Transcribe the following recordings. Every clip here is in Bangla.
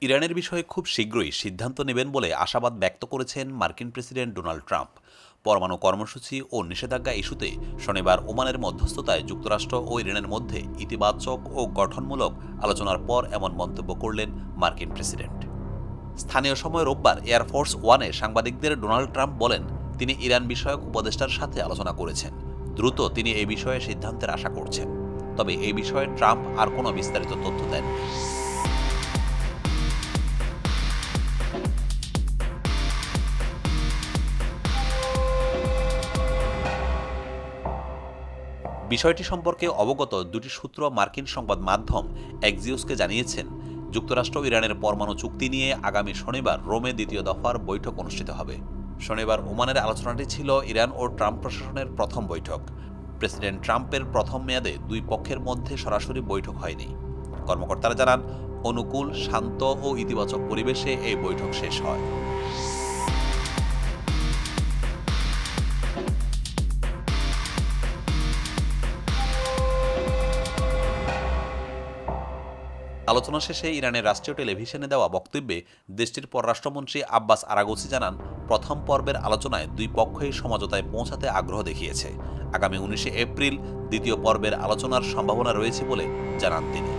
ইরানের বিষয়ে খুব শীঘ্রই সিদ্ধান্ত নেবেন বলে আশাবাদ ব্যক্ত করেছেন মার্কিন প্রেসিডেন্ট ডোনাল্ড ট্রাম্প। পরমাণু কর্মসূচি ও নিষেধাজ্ঞা ইস্যুতে শনিবার ওমানের মধ্যস্থতায় যুক্তরাষ্ট্র ও ইরানের মধ্যে ইতিবাচক ও গঠনমূলক আলোচনার পর এমন মন্তব্য করলেন মার্কিন প্রেসিডেন্ট। স্থানীয় সময় রোববার এয়ারফোর্স ওয়ানে সাংবাদিকদের ডোনাল্ড ট্রাম্প বলেন, তিনি ইরান বিষয়ক উপদেষ্টার সাথে আলোচনা করেছেন। দ্রুত তিনি এই বিষয়ে সিদ্ধান্তের আশা করছেন। তবে এই বিষয়ে ট্রাম্প আর কোনো বিস্তারিত তথ্য দেন। বিষয়টি সম্পর্কে অবগত দুটি সূত্র মার্কিন সংবাদ মাধ্যম এক্সিওসকে জানিয়েছেন, যুক্তরাষ্ট্র ইরানের পরমাণু চুক্তি নিয়ে আগামী শনিবার রোমে দ্বিতীয় দফার বৈঠক অনুষ্ঠিত হবে। শনিবার ওমানের আলোচনাটি ছিল ইরান ও ট্রাম্প প্রশাসনের প্রথম বৈঠক। প্রেসিডেন্ট ট্রাম্পের প্রথম মেয়াদে দুই পক্ষের মধ্যে সরাসরি বৈঠক হয়নি। কর্মকর্তারা জানান, অনুকূল, শান্ত ও ইতিবাচক পরিবেশে এই বৈঠক শেষ হয়। আলোচনা শেষে ইরানের রাষ্ট্রীয় টেলিভিশনে দেওয়া বক্তব্যে দেশটির পররাষ্ট্রমন্ত্রী আব্বাস আরাগচি জানান, প্রথম পর্বের আলোচনায় দুই পক্ষই সমঝোতায় পৌঁছাতে আগ্রহ দেখিয়েছে। আগামী 19 এপ্রিল দ্বিতীয় পর্বের আলোচনার সম্ভাবনা রয়েছে বলে জানান তিনি।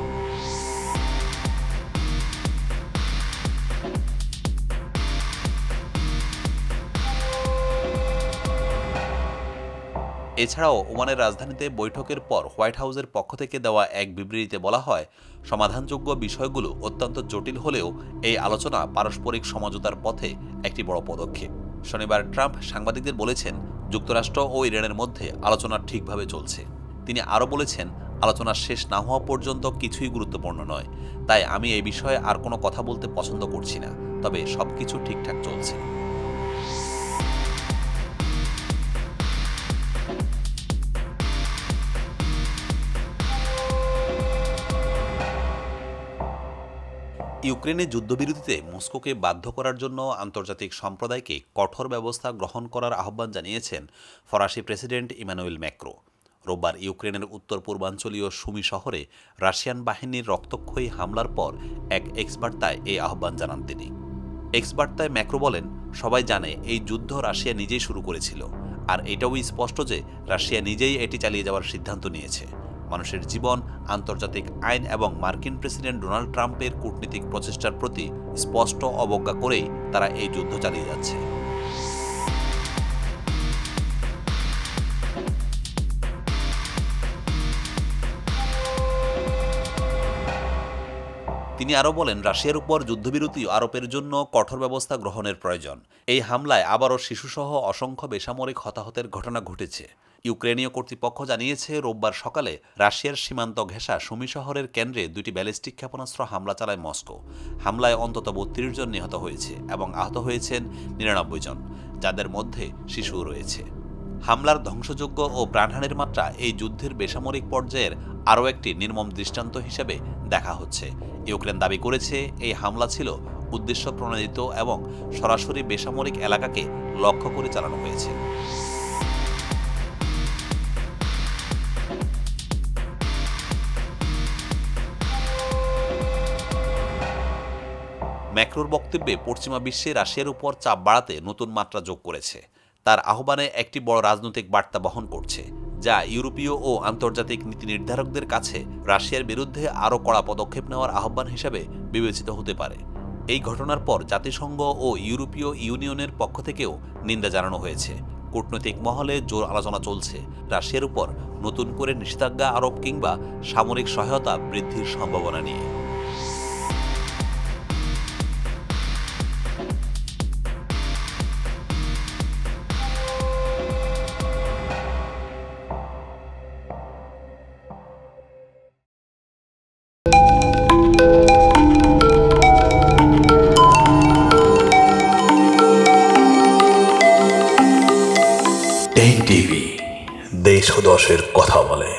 এছাড়াও ওমানের রাজধানীতে বৈঠকের পর হোয়াইট হাউসের পক্ষ থেকে দেওয়া এক বিবৃতিতে বলা হয়, সমাধানযোগ্য বিষয়গুলো অত্যন্ত জটিল হলেও এই আলোচনা পারস্পরিক সমঝোতার পথে একটি বড় পদক্ষেপ। শনিবার ট্রাম্প সাংবাদিকদের বলেছেন, যুক্তরাষ্ট্র ও ইরানের মধ্যে আলোচনা ঠিকভাবে চলছে। তিনি আরও বলেছেন, আলোচনা শেষ না হওয়া পর্যন্ত কিছুই গুরুত্বপূর্ণ নয়, তাই আমি এই বিষয়ে আর কোনো কথা বলতে পছন্দ করছি না, তবে সবকিছু ঠিকঠাক চলছে। ইউক্রেনে যুদ্ধবিরতিতে মস্কোকে বাধ্য করার জন্য আন্তর্জাতিক সম্প্রদায়কে কঠোর ব্যবস্থা গ্রহণ করার আহ্বান জানিয়েছেন ফরাসি প্রেসিডেন্ট ইমানুয়েল ম্যাক্রো। রোববার ইউক্রেনের উত্তর পূর্বাঞ্চলীয় সুমি শহরে রাশিয়ান বাহিনীর রক্তক্ষয়ী হামলার পর এক এক্স বার্তায় এই আহ্বান জানান তিনি। এক্স বার্তায় ম্যাক্রো বলেন, সবাই জানে এই যুদ্ধ রাশিয়া নিজেই শুরু করেছিল, আর এটাও স্পষ্ট যে রাশিয়া নিজেই এটি চালিয়ে যাওয়ার সিদ্ধান্ত নিয়েছে। মানুষের জীবন, আন্তর্জাতিক আইন এবং মার্কিন প্রেসিডেন্ট ডোনাল্ড ট্রাম্পের কূটনীতিক প্রচেষ্টার প্রতি স্পষ্ট অবজ্ঞা করেই তারা এই যুদ্ধ চালিয়ে যাচ্ছে। তিনি আরও বলেন, রাশিয়ার উপর যুদ্ধবিরতি আরোপের জন্য কঠোর ব্যবস্থা গ্রহণের প্রয়োজন। এই হামলায় আবারও শিশুসহ অসংখ্য বেসামরিক হতাহতের ঘটনা ঘটেছে। ইউক্রেনীয় কর্তৃপক্ষ জানিয়েছে, রোববার সকালে রাশিয়ার সীমান্ত ঘেঁষা সুমি শহরের কেন্দ্রে দুটি ব্যালিস্টিক ক্ষেপণাস্ত্র হামলা চালায় মস্কো। হামলায় অন্তত 32 জন নিহত হয়েছে এবং আহত হয়েছেন 99 জন, যাদের মধ্যে শিশুও রয়েছে। হামলার ধ্বংসযোগ্য ও প্রাণহানির মাত্রা এই যুদ্ধের বেসামরিক পর্যায়ের আরও একটি নির্মম দৃষ্টান্ত হিসেবে দেখা হচ্ছে। ইউক্রেন দাবি করেছে, এই হামলা ছিল উদ্দেশ্য প্রণোদিত এবং সরাসরি বেসামরিক এলাকাকে লক্ষ্য করে চালানো হয়েছে। ম্যাক্রোর বক্তব্যে পশ্চিমা বিশ্বে রাশিয়ার উপর চাপ বাড়াতে নতুন মাত্রা যোগ করেছে। তার আহ্বানে একটি বড় রাজনৈতিক বার্তা বহন করছে, যা ইউরোপীয় ও আন্তর্জাতিক নীতি নির্ধারকদের কাছে রাশিয়ার বিরুদ্ধে আরও কড়া পদক্ষেপ নেওয়ার আহ্বান হিসেবে বিবেচিত হতে পারে। এই ঘটনার পর জাতিসংঘ ও ইউরোপীয় ইউনিয়নের পক্ষ থেকেও নিন্দা জানানো হয়েছে। কূটনৈতিক মহলে জোর আলোচনা চলছে রাশিয়ার উপর নতুন করে নিষেধাজ্ঞা আরোপ কিংবা সামরিক সহায়তা বৃদ্ধির সম্ভাবনা নিয়ে। টেক টিভি, দেশ ও দশের কথা বলে।